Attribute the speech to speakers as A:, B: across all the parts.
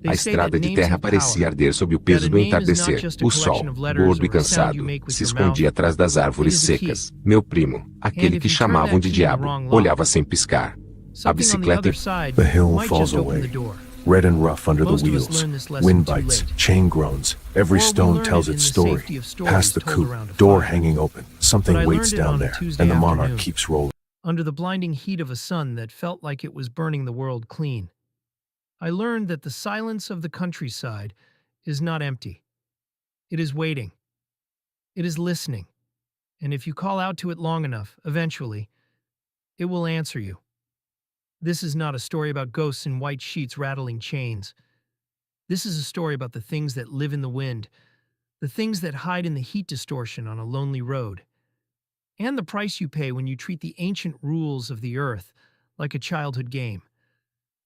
A: A estrada de terra parecia arder sob o peso do entardecer. O sol, gordo e cansado, se escondia atrás das árvores secas. Meu primo, aquele que chamavam de diabo, olhava sem piscar. A bicicleta.
B: The hill falls away, red and rough under the wheels. Wind bites, chain groans. Every stone tells its story. Past the coupe, door hanging open. Something waits down there, and the monarch keeps rolling.
C: Under the blinding heat of a sun that felt like it was burning the world clean, I learned that the silence of the countryside is not empty. It is waiting. It is listening. And if you call out to it long enough, eventually, it will answer you. This is not a story about ghosts in white sheets rattling chains. This is a story about the things that live in the wind, the things that hide in the heat distortion on a lonely road, and the price you pay when you treat the ancient rules of the earth like a childhood game.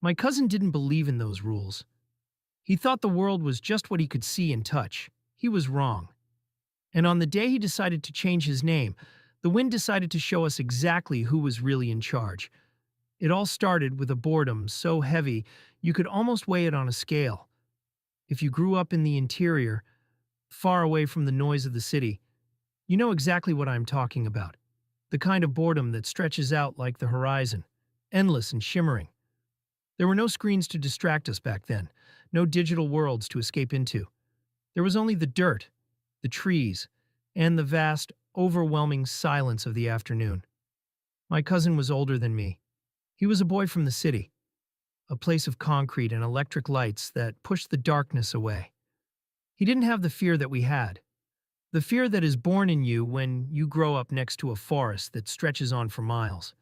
C: My cousin didn't believe in those rules. He thought the world was just what he could see and touch. He was wrong. And on the day he decided to change his name, the wind decided to show us exactly who was really in charge. It all started with a boredom so heavy you could almost weigh it on a scale. If you grew up in the interior, far away from the noise of the city, you know exactly what I'm talking about. The kind of boredom that stretches out like the horizon, endless and shimmering. There were no screens to distract us back then, no digital worlds to escape into. There was only the dirt, the trees, and the vast, overwhelming silence of the afternoon. My cousin was older than me. He was a boy from the city, a place of concrete and electric lights that pushed the darkness away. He didn't have the fear that we had, the fear that is born in you when you grow up next to a forest that stretches on for miles.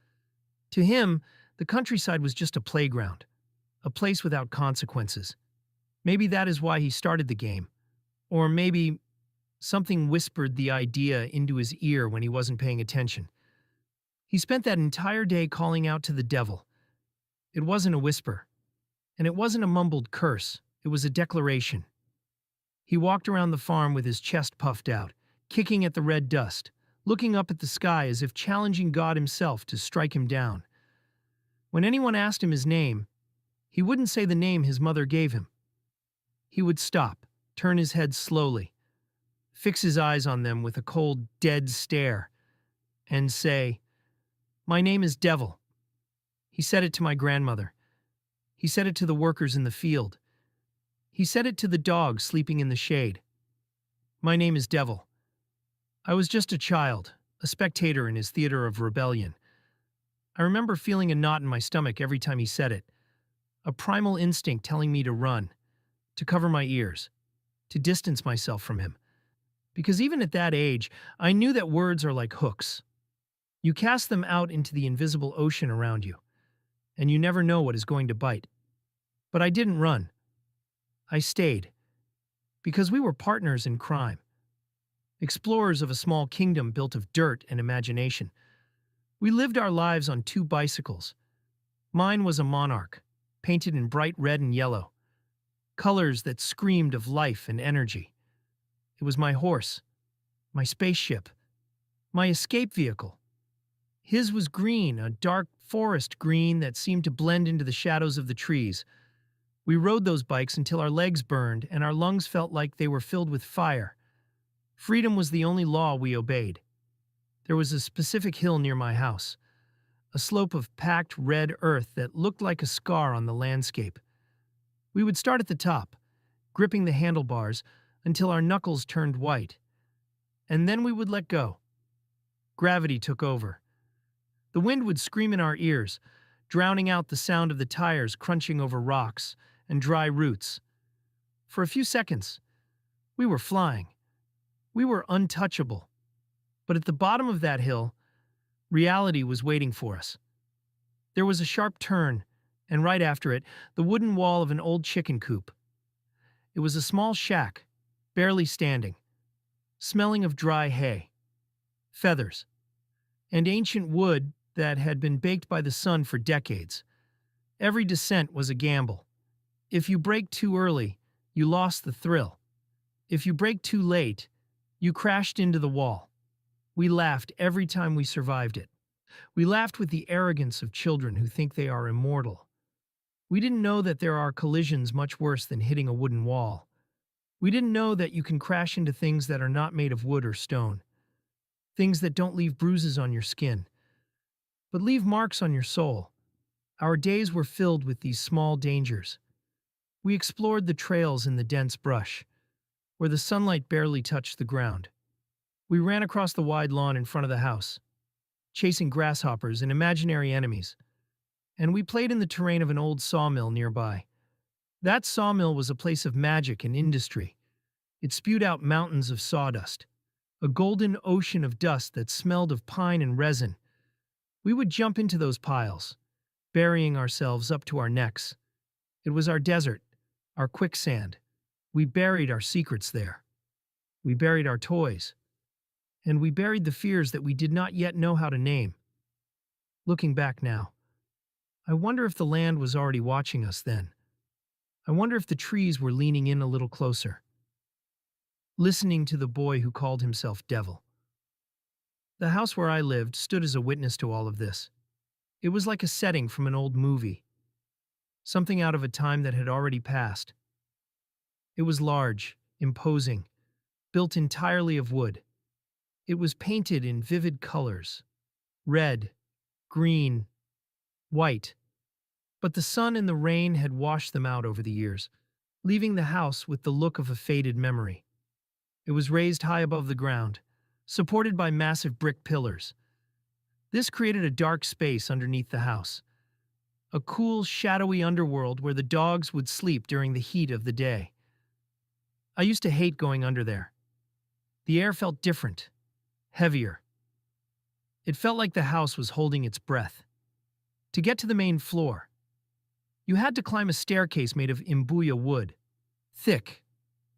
C: To him, the countryside was just a playground, a place without consequences. Maybe that is why he started the game. Or maybe something whispered the idea into his ear when he wasn't paying attention. He spent that entire day calling out to the devil. It wasn't a whisper, and it wasn't a mumbled curse. It was a declaration. He walked around the farm with his chest puffed out, kicking at the red dust, looking up at the sky as if challenging God himself to strike him down. When anyone asked him his name, he wouldn't say the name his mother gave him. He would stop, turn his head slowly, fix his eyes on them with a cold, dead stare, and say, "My name is Devil." He said it to my grandmother. He said it to the workers in the field. He said it to the dog sleeping in the shade. My name is Devil. I was just a child, a spectator in his theater of rebellion. I remember feeling a knot in my stomach every time he said it, a primal instinct telling me to run, to cover my ears, to distance myself from him. Because even at that age, I knew that words are like hooks. You cast them out into the invisible ocean around you, and you never know what is going to bite. But I didn't run. I stayed, because we were partners in crime, explorers of a small kingdom built of dirt and imagination. We lived our lives on 2 bicycles. Mine was a monarch, painted in bright red and yellow, colors that screamed of life and energy. It was my horse, my spaceship, my escape vehicle. His was green, a dark forest green that seemed to blend into the shadows of the trees. We rode those bikes until our legs burned and our lungs felt like they were filled with fire. Freedom was the only law we obeyed. There was a specific hill near my house, a slope of packed red earth that looked like a scar on the landscape. We would start at the top, gripping the handlebars until our knuckles turned white. And then we would let go. Gravity took over. The wind would scream in our ears, drowning out the sound of the tires crunching over rocks and dry roots. For a few seconds, we were flying. We were untouchable. But at the bottom of that hill, reality was waiting for us. There was a sharp turn, and right after it, the wooden wall of an old chicken coop. It was a small shack, barely standing, smelling of dry hay, feathers, and ancient wood that had been baked by the sun for decades. Every descent was a gamble. If you brake too early, you lost the thrill. If you brake too late, you crashed into the wall. We laughed every time we survived it. We laughed with the arrogance of children who think they are immortal. We didn't know that there are collisions much worse than hitting a wooden wall. We didn't know that you can crash into things that are not made of wood or stone. Things that don't leave bruises on your skin, but leave marks on your soul. Our days were filled with these small dangers. We explored the trails in the dense brush, where the sunlight barely touched the ground. We ran across the wide lawn in front of the house, chasing grasshoppers and imaginary enemies. And we played in the terrain of an old sawmill nearby. That sawmill was a place of magic and industry. It spewed out mountains of sawdust, a golden ocean of dust that smelled of pine and resin. We would jump into those piles, burying ourselves up to our necks. It was our desert, our quicksand. We buried our secrets there. We buried our toys. And we buried the fears that we did not yet know how to name. Looking back now, I wonder if the land was already watching us then. I wonder if the trees were leaning in a little closer, listening to the boy who called himself Devil. The house where I lived stood as a witness to all of this. It was like a setting from an old movie, something out of a time that had already passed. It was large, imposing, built entirely of wood. It was painted in vivid colors, red, green, white, but the sun and the rain had washed them out over the years, leaving the house with the look of a faded memory. It was raised high above the ground, supported by massive brick pillars. This created a dark space underneath the house, a cool, shadowy underworld where the dogs would sleep during the heat of the day. I used to hate going under there. The air felt different, heavier. It felt like the house was holding its breath. To get to the main floor, you had to climb a staircase made of imbuya wood, thick,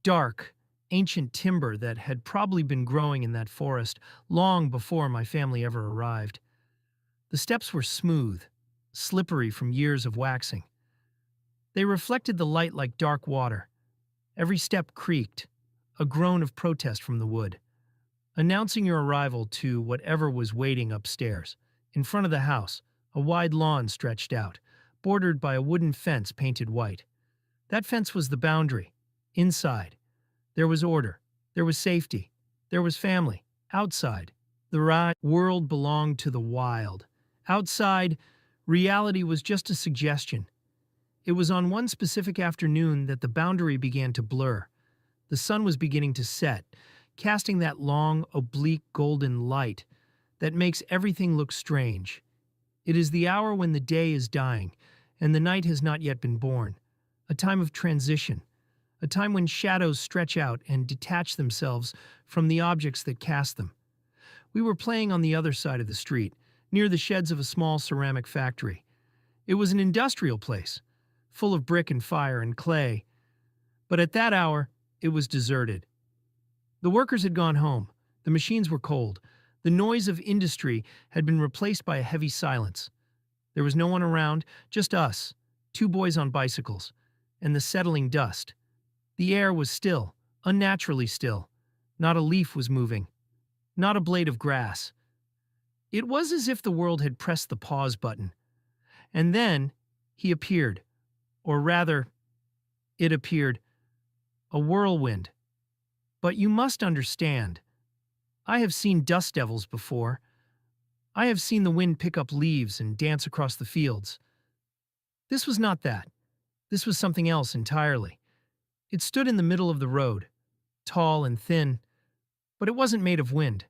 C: dark, ancient timber that had probably been growing in that forest long before my family ever arrived. The steps were smooth, slippery from years of waxing. They reflected the light like dark water. Every step creaked, a groan of protest from the wood, announcing your arrival to whatever was waiting upstairs. In front of the house, a wide lawn stretched out, bordered by a wooden fence painted white. That fence was the boundary. Inside, there was order, there was safety, there was family. Outside, the world belonged to the wild. Outside, reality was just a suggestion. It was on one specific afternoon that the boundary began to blur. The sun was beginning to set, casting that long, oblique golden light that makes everything look strange. It is the hour when the day is dying, and the night has not yet been born. A time of transition. A time when shadows stretch out and detach themselves from the objects that cast them. We were playing on the other side of the street, near the sheds of a small ceramic factory. It was an industrial place, full of brick and fire and clay. But at that hour, it was deserted. The workers had gone home. The machines were cold. The noise of industry had been replaced by a heavy silence. There was no one around, just us, two boys on bicycles, and the settling dust. The air was still, unnaturally still. Not a leaf was moving. Not a blade of grass. It was as if the world had pressed the pause button. And then he appeared. Or rather, it appeared. A whirlwind. But you must understand, I have seen dust devils before. I have seen the wind pick up leaves and dance across the fields. This was not that. This was something else entirely. It stood in the middle of the road, tall and thin, but it wasn't made of wind.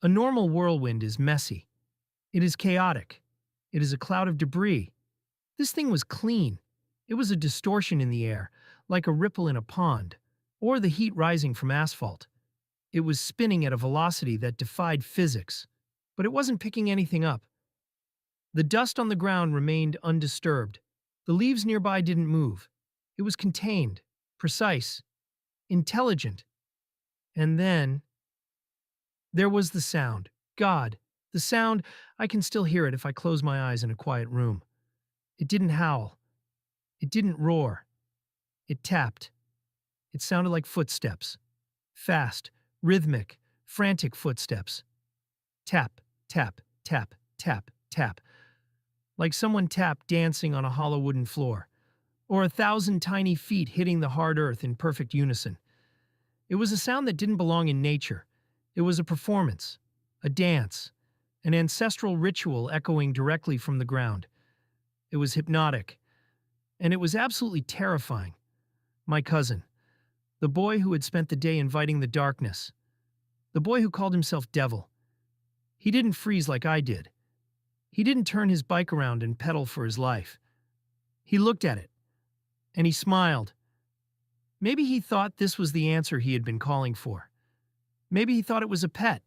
C: A normal whirlwind is messy. It is chaotic. It is a cloud of debris. This thing was clean. It was a distortion in the air, like a ripple in a pond, or the heat rising from asphalt. It was spinning at a velocity that defied physics, but it wasn't picking anything up. The dust on the ground remained undisturbed. The leaves nearby didn't move. It was contained, precise, intelligent. And then there was the sound. God, the sound, I can still hear it if I close my eyes in a quiet room. It didn't howl. It didn't roar. It tapped. It sounded like footsteps. Fast, rhythmic, frantic footsteps. Tap, tap, tap, tap, tap. like someone tapped dancing on a hollow wooden floor, or 1,000 tiny feet hitting the hard earth in perfect unison. It was a sound that didn't belong in nature. It was a performance, a dance, an ancestral ritual echoing directly from the ground. It was hypnotic, and it was absolutely terrifying. My cousin, the boy who had spent the day inviting the darkness, the boy who called himself Devil, he didn't freeze like I did. He didn't turn his bike around and pedal for his life. He looked at it, and he smiled. Maybe he thought this was the answer he had been calling for. Maybe he thought it was a pet,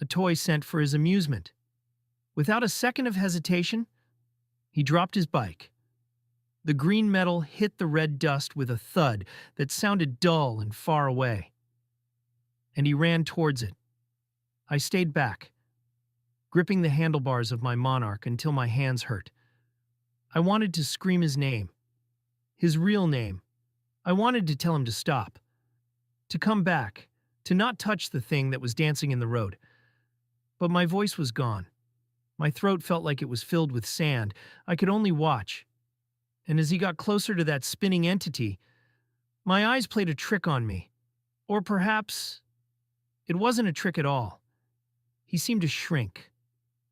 C: a toy sent for his amusement. Without a second of hesitation, he dropped his bike. The green metal hit the red dust with a thud that sounded dull and far away. And he ran towards it. I stayed back, gripping the handlebars of my Monarch until my hands hurt. I wanted to scream his name, his real name. I wanted to tell him to stop, to come back, to not touch the thing that was dancing in the road. But my voice was gone. My throat felt like it was filled with sand. I could only watch. And as he got closer to that spinning entity, my eyes played a trick on me. Or perhaps it wasn't a trick at all. He seemed to shrink.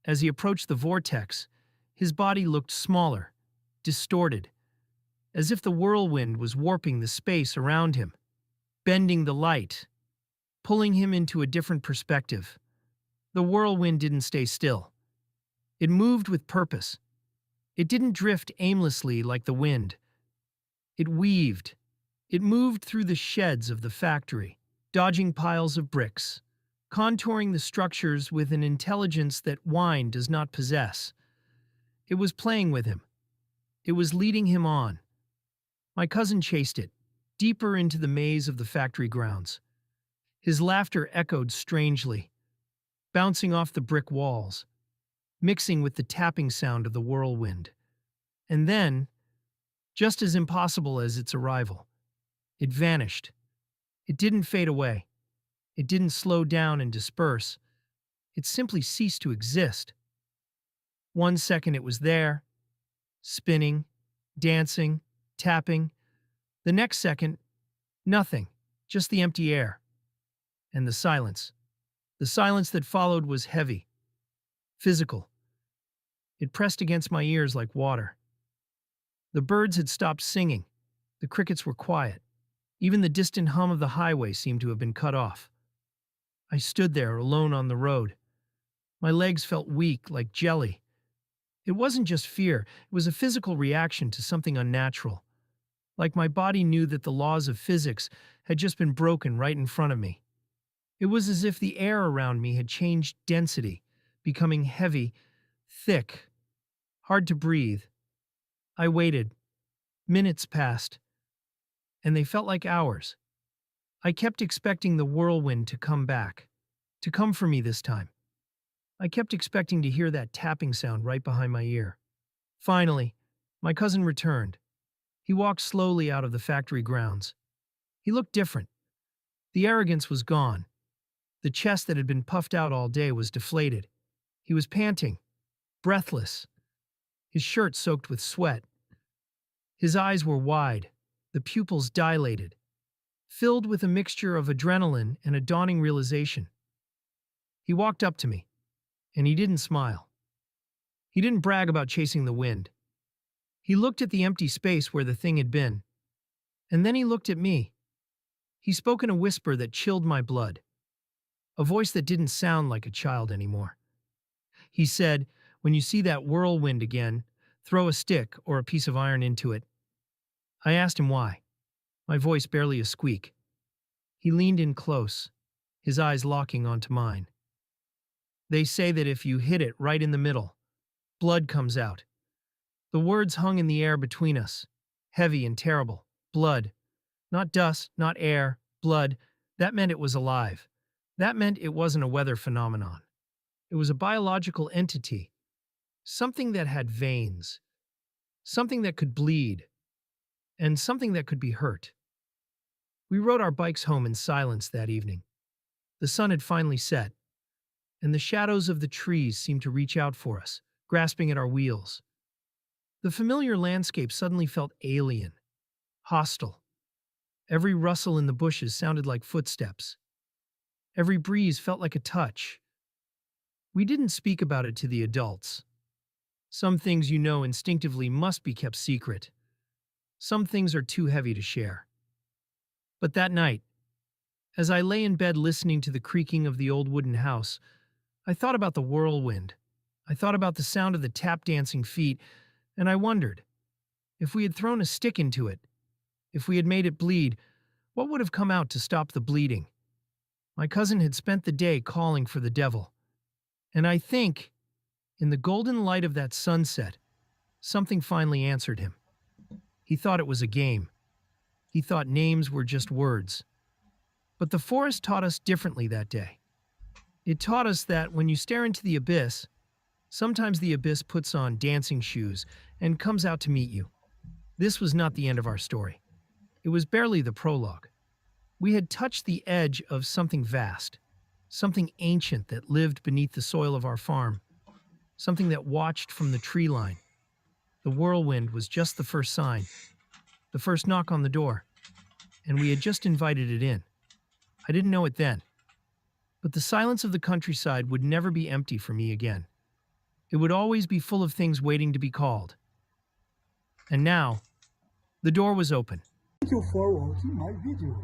C: As he approached the vortex, his body looked smaller, distorted, as if the whirlwind was warping the space around him, bending the light, pulling him into a different perspective. The whirlwind didn't stay still. It moved with purpose. It didn't drift aimlessly like the wind. It weaved. It moved through the sheds of the factory, dodging piles of bricks, contouring the structures with an intelligence that wine does not possess. It was playing with him. It was leading him on. My cousin chased it, deeper into the maze of the factory grounds. His laughter echoed strangely, bouncing off the brick walls, mixing with the tapping sound of the whirlwind. And then, just as impossible as its arrival, it vanished. It didn't fade away. It didn't slow down and disperse. It simply ceased to exist. 1 second it was there, spinning, dancing, tapping. The next second, nothing, just the empty air. And the silence. The silence that followed was heavy, physical. It pressed against my ears like water. The birds had stopped singing. The crickets were quiet. Even the distant hum of the highway seemed to have been cut off. I stood there alone on the road. My legs felt weak, like jelly. It wasn't just fear, it was a physical reaction to something unnatural. Like my body knew that the laws of physics had just been broken right in front of me. It was as if the air around me had changed density, becoming heavy, thick, hard to breathe. I waited. Minutes passed, and they felt like hours. I kept expecting the whirlwind to come back, to come for me this time. I kept expecting to hear that tapping sound right behind my ear. Finally, my cousin returned. He walked slowly out of the factory grounds. He looked different. The arrogance was gone. The chest that had been puffed out all day was deflated. He was panting, breathless, his shirt soaked with sweat. His eyes were wide, the pupils dilated, filled with a mixture of adrenaline and a dawning realization. He walked up to me, and he didn't smile. He didn't brag about chasing the wind. He looked at the empty space where the thing had been, and then he looked at me. He spoke in a whisper that chilled my blood, a voice that didn't sound like a child anymore. He said, "When you see that whirlwind again, throw a stick or a piece of iron into it." I asked him why, my voice barely a squeak. He leaned in close, his eyes locking onto mine. "They say that if you hit it right in the middle, blood comes out." The words hung in the air between us, heavy and terrible. Blood. Not dust, not air, blood. That meant it was alive. That meant it wasn't a weather phenomenon. It was a biological entity, something that had veins, something that could bleed, and something that could be hurt. We rode our bikes home in silence that evening. The sun had finally set, and the shadows of the trees seemed to reach out for us, grasping at our wheels. The familiar landscape suddenly felt alien, hostile. Every rustle in the bushes sounded like footsteps. Every breeze felt like a touch. We didn't speak about it to the adults. Some things you know instinctively must be kept secret. Some things are too heavy to share. But that night, as I lay in bed listening to the creaking of the old wooden house, I thought about the whirlwind. I thought about the sound of the tap-dancing feet, and I wondered, if we had thrown a stick into it, if we had made it bleed, what would have come out to stop the bleeding? My cousin had spent the day calling for the devil. And I think, in the golden light of that sunset, something finally answered him. He thought it was a game. He thought names were just words. But the forest taught us differently that day. It taught us that when you stare into the abyss, sometimes the abyss puts on dancing shoes and comes out to meet you. This was not the end of our story. It was barely the prologue. We had touched the edge of something vast, something ancient that lived beneath the soil of our farm, something that watched from the tree line. The whirlwind was just the first sign, the first knock on the door, and we had just invited it in. I didn't know it then, but the silence of the countryside would never be empty for me again. It would always be full of things waiting to be called. And now, the door was open.
D: Thank you for watching my video.